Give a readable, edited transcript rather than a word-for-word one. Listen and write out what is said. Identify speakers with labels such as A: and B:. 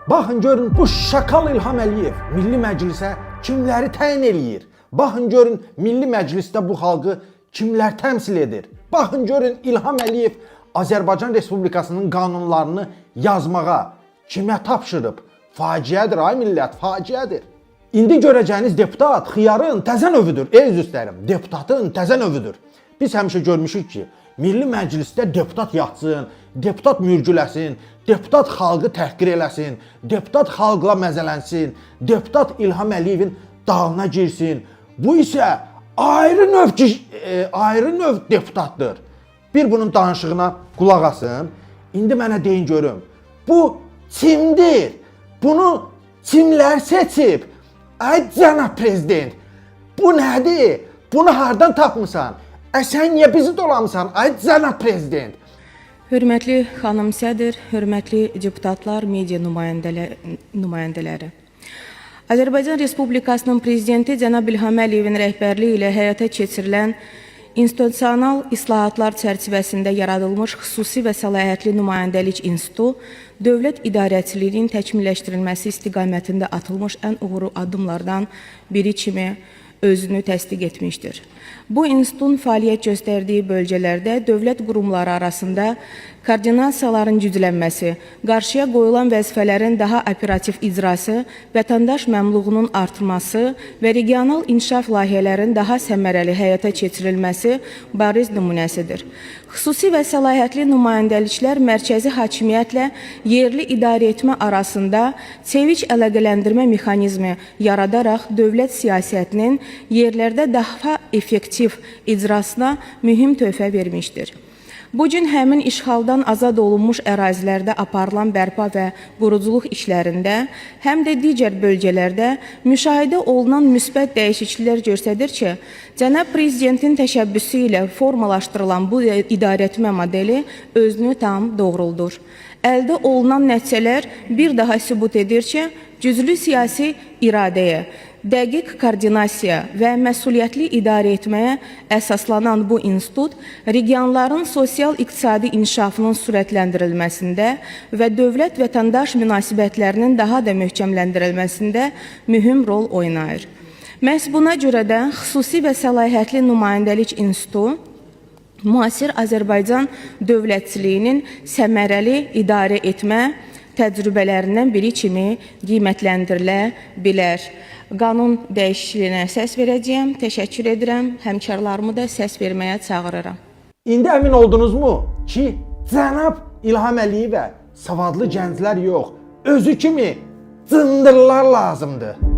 A: Baxın görün bu şakal İlham Əliyev Milli Məclisə kimləri təyin eləyir? Baxın görün Milli Məclisdə bu xalqı kimlər təmsil edir? Baxın görün İlham Əliyev Azərbaycan Respublikasının qanunlarını yazmağa kimə tapşırıb? Faciədir ay millət, faciədir. İndi görəcəyiniz deputat xiyarın təzə növüdür, ey üzvlərim, deputatın təzə növüdür. Biz həmişə görmüşük ki, Milli Məclisdə deputat yatsın, deputat mürgüləsin, deputat xalqı təhqir eləsin, deputat xalqla məzələnsin, deputat İlham Əliyevin dalına girsin. Bu isə ayrı növ deputatdır. Bir bunun danışığına qulaq asın. İndi mənə deyin görüm. Bu kimdir? Bunu kimlər seçib? Ay cənab prezident, bu nədir? Bunu hardan tapmısan? Sən niyə bizi dolamısan? Ay cənab prezident.
B: Hörmətli xanım sədr, hörmətli deputatlar, media nümayəndələri. Azərbaycan Respublikasının prezidenti cənab İlham Əliyevin rəhbərliyi ilə həyata keçirilən institusional islahatlar çərçivəsində yaradılmış xüsusi və səlahiyyətli nümayəndəlik institutu dövlət idarəçiliyinin təkmilləşdirilməsi istiqamətində atılmış ən uğurlu addımlardan biri kimi özünü təsdiq etmişdir. Bu institutun fəaliyyət göstərdiyi bölgələrdə dövlət qurumları arasında koordinasiyaların güclənməsi, qarşıya qoyulan vəzifələrin daha operativ icrası, vətəndaş məmnunluğunun artırması və regional inkişaf layihələrinin daha səmərəli həyata keçirilməsi bariz nümunəsidir. Xüsusi və səlahiyyətli nümayəndəliklər mərkəzi hakimiyyətlə yerli idarəetmə arasında çevik əlaqələndirmə mexanizmi yaradaraq dövlət siyasətinin yerlərdə daha effektiv icrasına mühüm töhfə vermişdir. Bugün həmin işğaldan azad olunmuş ərazilərdə aparılan bərpa və quruculuq işlərində, həm də digər bölgələrdə müşahidə olunan müsbət dəyişikliklər göstərir ki, cənab prezidentin təşəbbüsü ilə formalaşdırılan bu idarəetmə modeli özünü tam doğruldur. Əldə olunan nəticələr bir daha sübut edir ki, güclü siyasi iradəyə, dəqiq koordinasiya və məsuliyyətli idarə etməyə əsaslanan bu institut regionların sosial-iqtisadi inkişafının sürətləndirilməsində və dövlət-vətəndaş münasibətlərinin daha da möhkəmləndirilməsində mühüm rol oynayır. Məhz buna görə də xüsusi və səlahiyyətli nümayəndəlik institutu müasir Azərbaycan dövlətçiliyinin səmərəli idarə etmə təcrübələrindən biri kimi qiymətləndirilə bilər. Qanun dəyişikliyinə səs verəcəyəm. Təşəkkür edirəm. Həmkarlarımı da səs verməyə çağırıram.
A: İndi əmin oldunuzmu ki, cənab İlham Əliyevə savadlı gənclər yox, özü kimi cındırlar lazımdır.